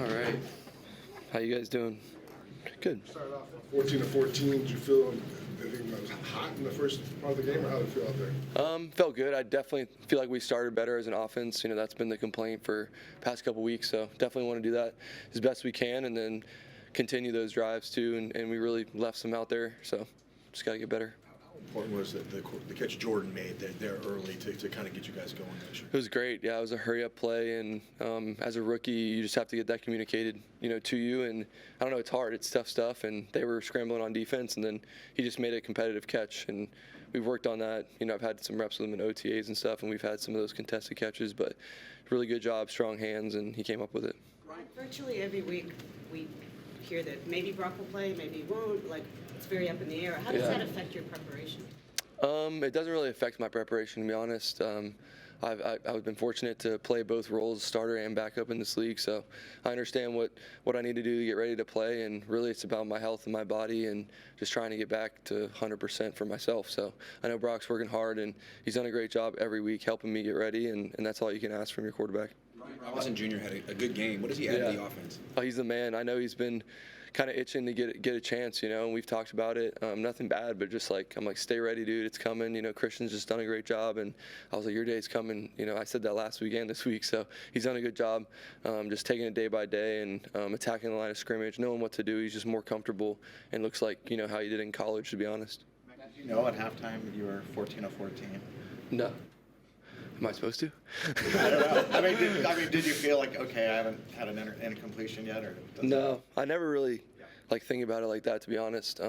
All right. How you guys doing? Good. Started off 14-14. Did you feel it was hot in the first part of the game, or how did it feel out there? Felt good. I definitely feel like we started better as an offense. That's been the complaint for past couple weeks. So definitely want to do that as best we can, and then continue those drives too. And we really left some out there. So just got to get better. How important was the catch Jordan made there early to kind of get you guys going that year? It was great. Yeah, it was a hurry-up play, and as a rookie, you just have to get that communicated, to you. And I don't know, it's hard. It's tough stuff, and they were scrambling on defense, and then he just made a competitive catch, and we've worked on that. I've had some reps with him in OTAs and stuff, and we've had some of those contested catches, but really good job, strong hands, and he came up with it. Virtually every week we hear that maybe Brock will play, maybe he won't. It's very up in the air. How does that affect your preparation? It doesn't really affect my preparation, to be honest. I've been fortunate to play both roles, starter and backup in this league, so I understand what I need to do to get ready to play, and really it's about my health and my body and just trying to get back to 100% for myself. So I know Brock's working hard, and he's done a great job every week helping me get ready, and that's all you can ask from your quarterback. Robinson Jr. had a good game. What does he add to the offense? Oh, he's the man. I know he's been kind of itching to get a chance, and we've talked about it. Nothing bad, but just I'm like, stay ready, dude. It's coming. Christian's just done a great job, and I was like, your day's coming. I said that last week and this week, so he's done a good job, just taking it day by day and attacking the line of scrimmage, knowing what to do. He's just more comfortable and looks like how he did in college, to be honest. Did you know at halftime you were 14 of 14? No. Am I supposed to? I don't know. Did you feel like, okay, I haven't had an incompletion yet, or? No, I never really think about it like that, to be honest.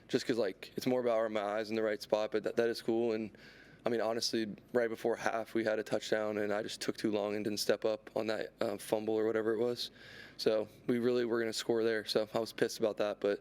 Just because it's more about are my eyes in the right spot, but that is cool. And honestly, right before half, we had a touchdown, and I just took too long and didn't step up on that fumble or whatever it was. So we really were going to score there. So I was pissed about that, but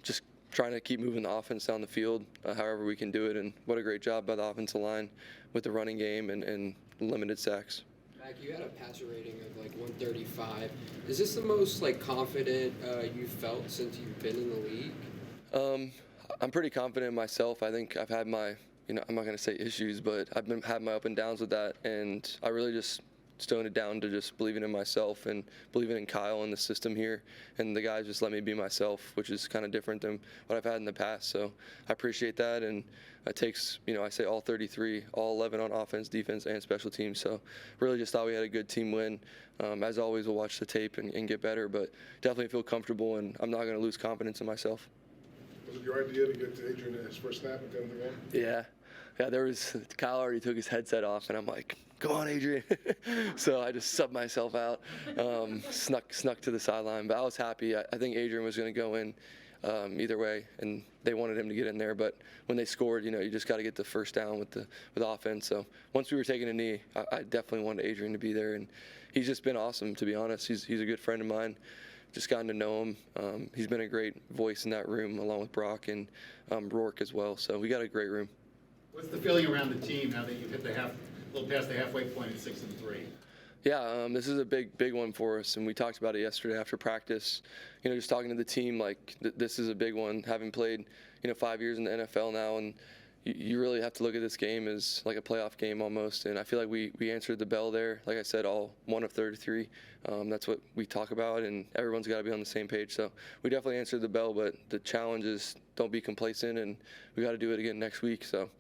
just trying to keep moving the offense down the field however we can do it. And what a great job by the offensive line with the running game and limited sacks. Mac, you had a passer rating of 135. Is this the most confident you've felt since you've been in the league? I'm pretty confident in myself. I think I've had my, I'm not going to say issues, but I've had my up and downs with that, and I really just stoned it down to just believing in myself and believing in Kyle and the system here, and the guys just let me be myself, which is kind of different than what I've had in the past. So I appreciate that, and it takes, I say all 33, all 11 on offense, defense, and special teams. So really just thought we had a good team win. As always, we'll watch the tape and get better, but definitely feel comfortable, and I'm not going to lose confidence in myself. Was it your idea to get to Adrian his first snap at the end of the game? Yeah, Kyle already took his headset off, and I'm like, come on, Adrian. So I just subbed myself out, snuck to the sideline. But I was happy. I think Adrian was going to go in either way, and they wanted him to get in there. But when they scored, you just got to get the first down with offense. So once we were taking a knee, I definitely wanted Adrian to be there, and he's just been awesome, to be honest. He's a good friend of mine. Just gotten to know him. He's been a great voice in that room, along with Brock and Rourke as well. So we got a great room. What's the feeling around the team now that you've hit a little past the halfway point at 6-3? Yeah, this is a big one for us, and we talked about it yesterday after practice. Just talking to the team, this is a big one. Having played, 5 years in the NFL now, and you really have to look at this game as like a playoff game almost. And I feel like we answered the bell there. Like I said, all 1 of 33. That's what we talk about, and everyone's got to be on the same page. So we definitely answered the bell, but the challenge is don't be complacent, and we got to do it again next week. So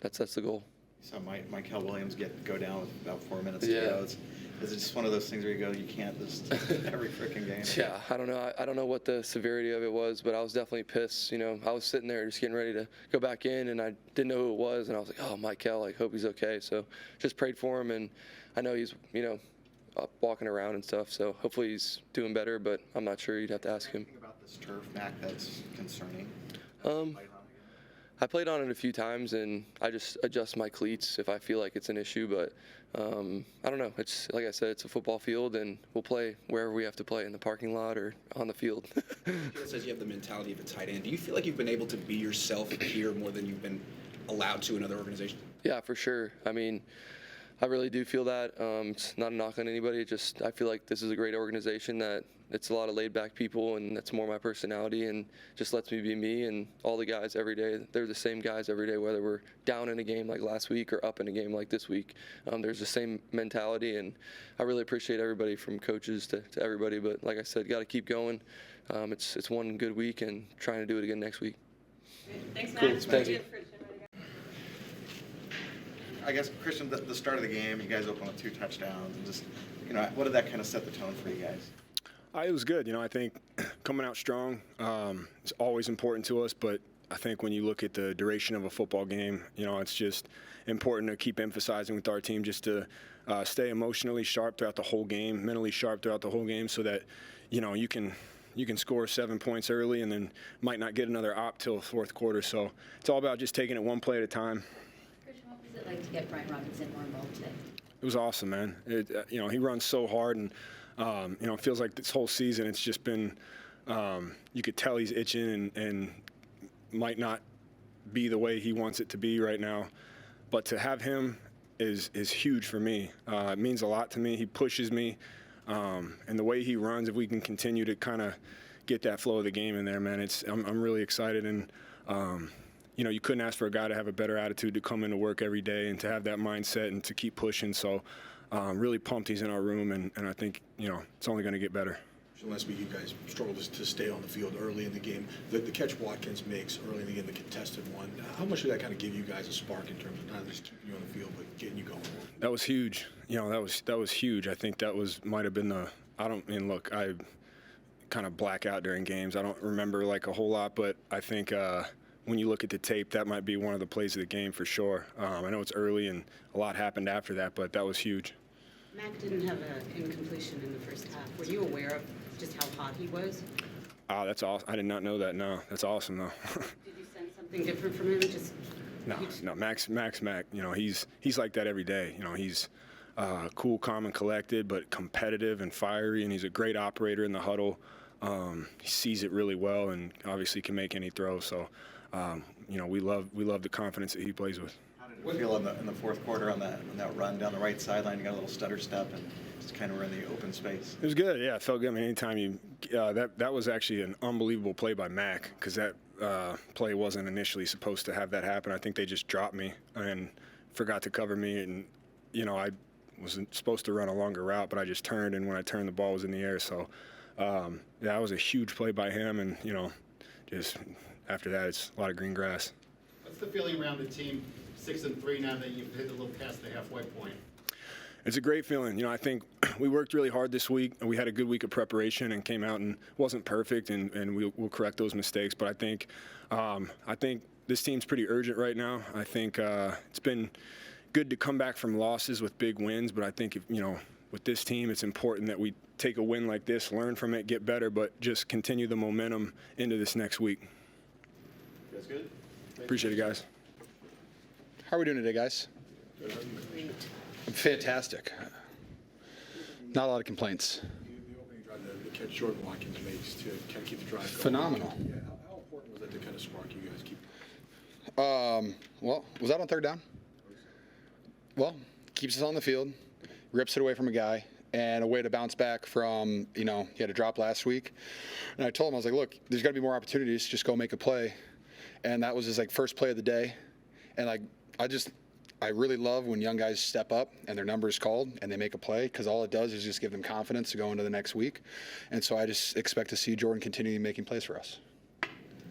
that's the goal. So Michael Williams go down with about 4 minutes to go. Is it just one of those things where you go, you can't just every freaking game? Yeah, I don't know. I don't know what the severity of it was, but I was definitely pissed. I was sitting there just getting ready to go back in, and I didn't know who it was, and I was like, oh, Michael, hope he's okay. So just prayed for him, and I know he's, up walking around and stuff, so hopefully he's doing better, but I'm not sure. You'd have to ask him. Anything about this turf, Mac, that's concerning? I played on it a few times, and I just adjust my cleats if I feel like it's an issue. But I don't know. It's like I said, it's a football field, and we'll play wherever we have to play, in the parking lot or on the field. It says you have the mentality of a tight end. Do you feel like you've been able to be yourself here more than you've been allowed to in other organizations? Yeah, for sure. I really do feel that. It's not a knock on anybody. Just I feel like this is a great organization that it's a lot of laid-back people, and that's more my personality, and just lets me be me. And all the guys every day, they're the same guys every day, whether we're down in a game like last week or up in a game like this week. There's the same mentality, and I really appreciate everybody from coaches to everybody. But like I said, got to keep going. It's one good week, and trying to do it again next week. Thanks, Cool. Max. Thank you. I guess, Christian, the start of the game, you guys opened with 2 touchdowns, and just, what did that kind of set the tone for you guys? It was good. I think coming out strong is always important to us, but I think when you look at the duration of a football game, it's just important to keep emphasizing with our team just to stay emotionally sharp throughout the whole game, mentally sharp throughout the whole game, so that, you can score 7 points early and then might not get another op till the fourth quarter. So it's all about just taking it one play at a time. Christian, what was it like to get Brian Robinson more involved today? It was awesome, man. He runs so hard, and it feels like this whole season it's just been. You could tell he's itching and might not be the way he wants it to be right now, but to have him is huge for me. It means a lot to me. He pushes me, and the way he runs. If we can continue to kind of get that flow of the game in there, man, I'm really excited, and you couldn't ask for a guy to have a better attitude to come into work every day and to have that mindset and to keep pushing. So really pumped he's in our room, and I think, it's only going to get better. Last week you guys struggled to stay on the field early in the game. The catch Watkins makes early in the game, the contested one, how much did that kind of give you guys a spark in terms of not just keeping you on the field, but getting you going? That was huge. That was huge. I think that might have been I kind of black out during games. I don't remember like a whole lot, but I think when you look at the tape, that might be one of the plays of the game for sure. I know it's early and a lot happened after that, but that was huge. Mac didn't have an incompletion in the first half. Were you aware of just how hot he was? That's awesome. I did not know that. No, that's awesome though. Did you sense something different from him? No, Mac. He's like that every day. He's cool, calm, and collected, but competitive and fiery, and he's a great operator in the huddle. He sees it really well, and obviously can make any throw. So, we love the confidence that he plays with. How did it feel in the fourth quarter on that run down the right sideline? You got a little stutter step and just kind of were in the open space. It was good. Yeah, it felt good. I mean, anytime that was actually an unbelievable play by Mac, because that play wasn't initially supposed to have that happen. I think they just dropped me and forgot to cover me, and I wasn't supposed to run a longer route, but I just turned, and when I turned, the ball was in the air. So, that was a huge play by him, and just after that, it's a lot of green grass. What's the feeling around the team, 6-3 now that you've hit a little past the halfway point? It's a great feeling. I think we worked really hard this week, and we had a good week of preparation and came out and wasn't perfect, and we'll correct those mistakes. But I think this team's pretty urgent right now. I think it's been good to come back from losses with big wins, but I think with this team, it's important that we take a win like this, learn from it, get better, but just continue the momentum into this next week. That's good. Appreciate it, guys. How are we doing today, guys? Great. Fantastic. Not a lot of complaints. The opening drive, the catch Jordan Watkins makes to kind of keep the drive going. Phenomenal. Yeah, how important was that to kind of spark you guys keep? Well, was that on third down? Well, keeps us on the field, rips it away from a guy, and a way to bounce back from, he had a drop last week. And I told him, I was like, look, there's got to be more opportunities. Just go make a play. And that was his first play of the day. And I really love when young guys step up and their number is called and they make a play, because all it does is just give them confidence to go into the next week. And so I just expect to see Jordan continue making plays for us.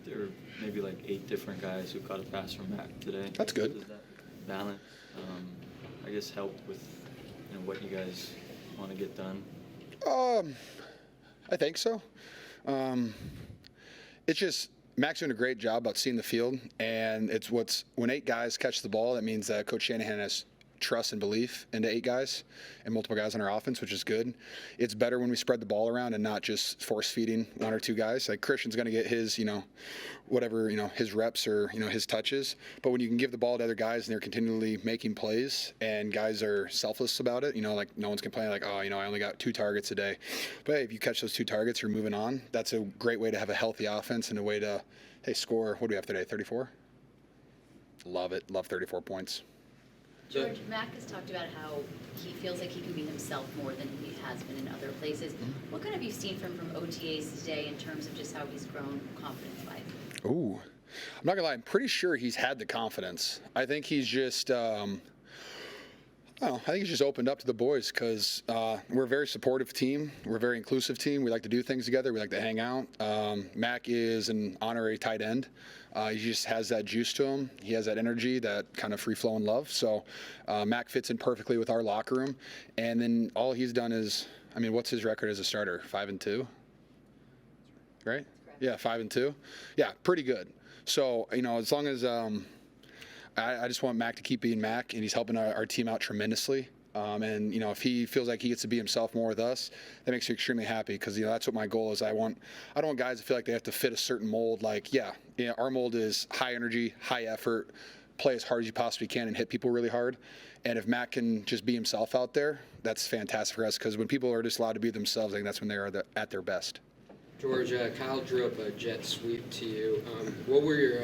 There were maybe 8 different guys who caught a pass from Mac today. That's good. Does that balance, I guess, help with what you guys want to get done? I think so. It's just Mac's doing a great job about seeing the field, and when 8 guys catch the ball, that means that Coach Shanahan has trust and belief into 8 guys and multiple guys on our offense, which is good. It's better when we spread the ball around and not just force feeding 1 or 2 guys. Christian's going to get his, his reps or, his touches. But when you can give the ball to other guys and they're continually making plays and guys are selfless about it, no one's complaining I only got 2 targets a day. But hey, if you catch those 2 targets, you're moving on. That's a great way to have a healthy offense and a way to, score. What do we have today? 34? Love it. Love 34 points. George, Mac has talked about how he feels like he can be himself more than he has been in other places. What kind of you seen from OTAs today in terms of just how he's grown confidence-wise? Ooh, I'm not gonna lie. I'm pretty sure he's had the confidence. I think he's just, I think he's just opened up to the boys because we're a very supportive team. We're a very inclusive team. We like to do things together. We like to hang out. Mac is an honorary tight end. He just has that juice to him. He has that energy, that kind of free-flowing love. So Mac fits in perfectly with our locker room. And then all he's done is, I mean, what's his record as a starter? 5-2, right? Yeah, 5-2. Yeah, pretty good. So, you know, as long as I just want Mac to keep being Mac, and he's helping our team out tremendously. And, you know, if he feels like he gets to be himself more with us, that makes me extremely happy because, you know, that's what my goal is. I don't want guys to feel like they have to fit a certain mold. Like, yeah, our mold is high energy, high effort, play as hard as you possibly can and hit people really hard. And if Mac can just be himself out there, that's fantastic for us because when people are just allowed to be themselves, I think that's when they are at their best. George, Kyle drew up a jet sweep to you. What were your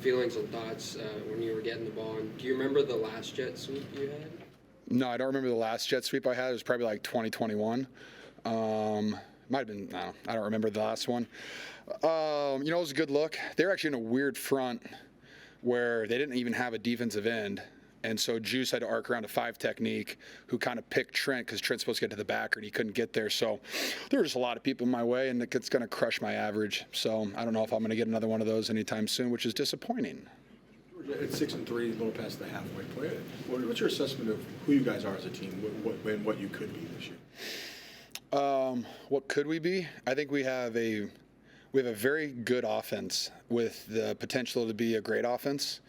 feelings and thoughts when you were getting the ball? And do you remember the last jet sweep you had? No, I don't remember the last jet sweep I had. It was probably like 2021. Might have been, no, I don't remember the last one. You know, it was a good look. They were actually in a weird front where they didn't even have a defensive end. And so Juice had to arc around a 5 technique who kind of picked Trent because Trent's supposed to get to the backer and he couldn't get there. So there were just a lot of people in my way and it's going to crush my average. So I don't know if I'm going to get another one of those anytime soon, which is disappointing. At 6-3, a little past the halfway point, what's your assessment of who you guys are as a team and what you could be this year? What could we be? I think we have a very good offense with the potential to be a great offense.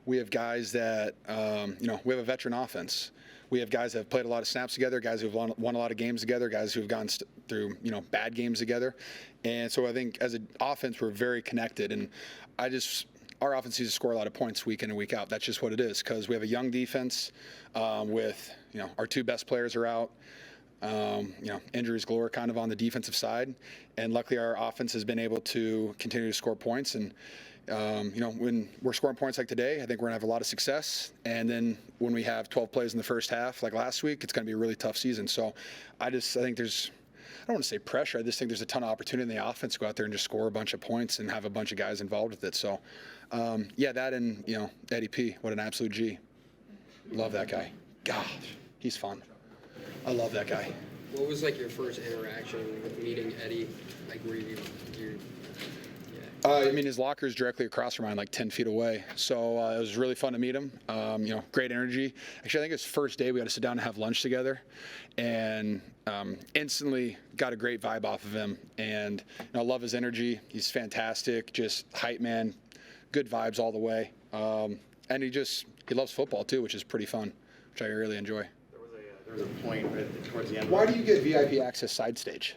We have guys that, we have a veteran offense. We have guys that have played a lot of snaps together, guys who have won a lot of games together, guys who have gone through, bad games together. And so I think as an offense, we're very connected. And our offense needs to score a lot of points week in and week out. That's just what it is because we have a young defense with, our 2 best players are out. Injuries galore kind of on the defensive side. And luckily our offense has been able to continue to score points. And, when we're scoring points like today, I think we're going to have a lot of success. And then when we have 12 plays in the first half, like last week, it's going to be a really tough season. So I think I don't want to say pressure. I just think there's a ton of opportunity in the offense to go out there and just score a bunch of points and have a bunch of guys involved with it. So, that and, Eddie P, what an absolute G. Love that guy. Gosh, he's fun. I love that guy. What was your first interaction with meeting Eddie? Were you his locker is directly across from mine, 10 feet away. So it was really fun to meet him. Great energy. Actually, I think his first day we got to sit down and have lunch together, and instantly got a great vibe off of him. And I love his energy. He's fantastic. Just hype man, good vibes all the way. And he loves football too, which is pretty fun, which I really enjoy. There was a point towards the end. Why do you get VIP access side stage?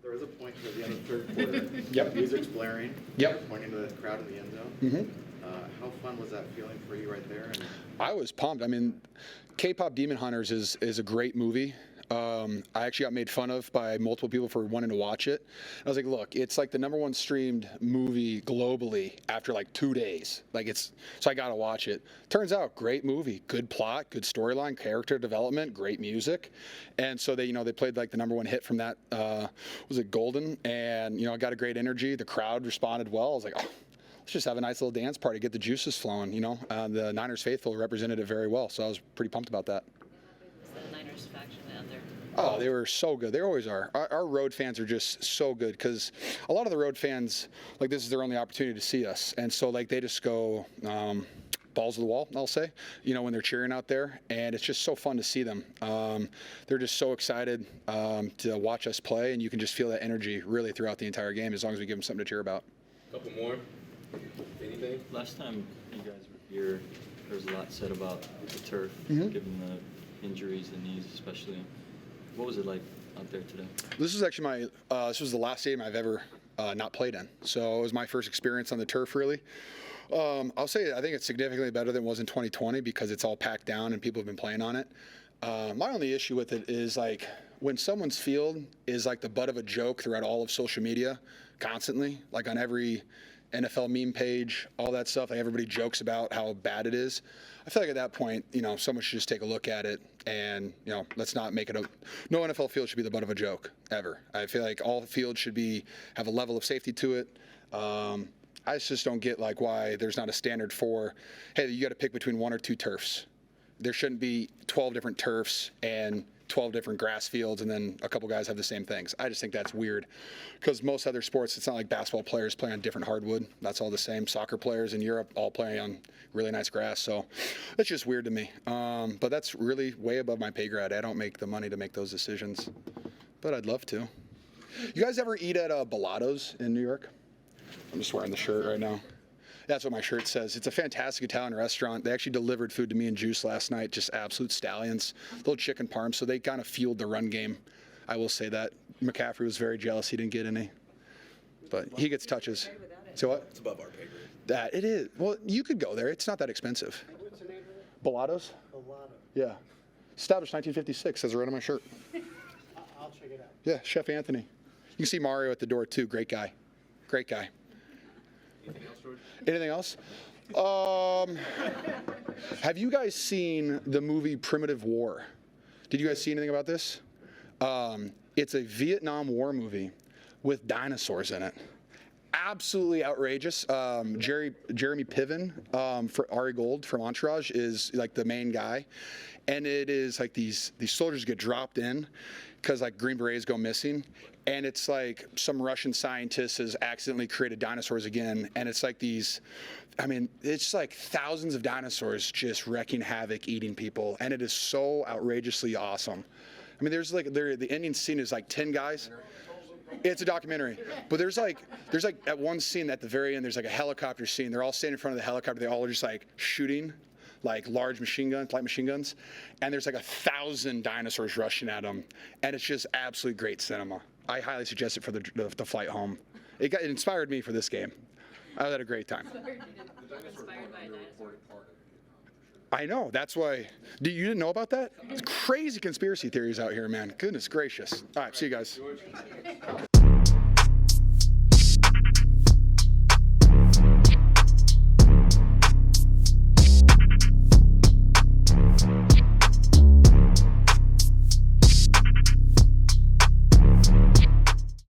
There was a point towards the end of the third quarter. Yep. Music's blaring. Yep. Pointing to the crowd in the end zone. Mm-hmm. How fun was that feeling for you right there? I was pumped. K-Pop Demon Hunters is a great movie. I actually got made fun of by multiple people for wanting to watch it. I was like, look, it's the #1 streamed movie globally after 2 days. So I got to watch it. Turns out, great movie, good plot, good storyline, character development, great music. And so they played the #1 hit from that, was it Golden? And, I got a great energy. The crowd responded well. I was like, oh, let's just have a nice little dance party, get the juices flowing, The Niners faithful represented it very well. So I was pretty pumped about that. The Niners faction out there. Oh, they were so good. They always are. Our road fans are just so good because a lot of the road fans, this is their only opportunity to see us. And so, they just go balls to the wall, I'll say, when they're cheering out there. And it's just so fun to see them. They're just so excited to watch us play. And you can just feel that energy really throughout the entire game as long as we give them something to cheer about. Couple more. Anything? Last time you guys were here, there was a lot said about the turf, given the injuries, the knees especially. What was it like out there today? This is actually this was the last game I've ever not played in. So it was my first experience on the turf, really. I'll say I think it's significantly better than it was in 2020 because it's all packed down and people have been playing on it. My only issue with it is when someone's field is the butt of a joke throughout all of social media constantly, on every NFL meme page, all that stuff. Like everybody jokes about how bad it is. I feel like at that point, someone should just take a look at it and, let's not make it no NFL field should be the butt of a joke ever. I feel like all fields should have a level of safety to it. I just don't get why there's not a standard for, hey, you got to pick between 1 or 2 turfs. There shouldn't be 12 different turfs and 12 different grass fields, and then a couple guys have the same things. I just think that's weird, because most other sports, it's not like basketball players play on different hardwood. That's all the same. Soccer players in Europe all play on really nice grass, so that's just weird to me. But that's really way above my pay grade. I don't make the money to make those decisions, but I'd love to. You guys ever eat at Bellato's in New York? I'm just wearing the shirt right now. That's what my shirt says. It's a fantastic Italian restaurant. They actually delivered food to me and Juice last night, just absolute stallions. Little chicken parm, so they kind of fueled the run game. I will say that. McCaffrey was very jealous he didn't get any. But he gets touches. So what? It's above our pay grade. That it is. Well, you could go there. It's not that expensive. What's the name of it? Bellato's? Bellata. Yeah. Established 1956, says it right on my shirt. I'll check it out. Yeah, Chef Anthony. You can see Mario at the door too. Great guy. Great guy. Anything else? Have you guys seen the movie Primitive War? Did you guys see anything about this? It's a Vietnam War movie with dinosaurs in it. Absolutely outrageous. Jeremy Piven for Ari Gold from Entourage is like the main guy, and it is like these soldiers get dropped in because Green Berets go missing, and it's like some Russian scientist has accidentally created dinosaurs again, and it's like it's like thousands of dinosaurs just wreaking havoc, eating people, and it is so outrageously awesome. There's the ending scene is 10 guys. It's a documentary, but there's at one scene at the very end, there's a helicopter scene. They're all standing in front of the helicopter. They all are just shooting large light machine guns, and there's 1,000 dinosaurs rushing at them, and it's just absolutely great cinema. I highly suggest it for the flight home. It inspired me for this game. I had a great time. Inspired by a dinosaur. I know. That's why. You didn't know about that? It's crazy conspiracy theories out here, man. Goodness gracious. All right. See you guys.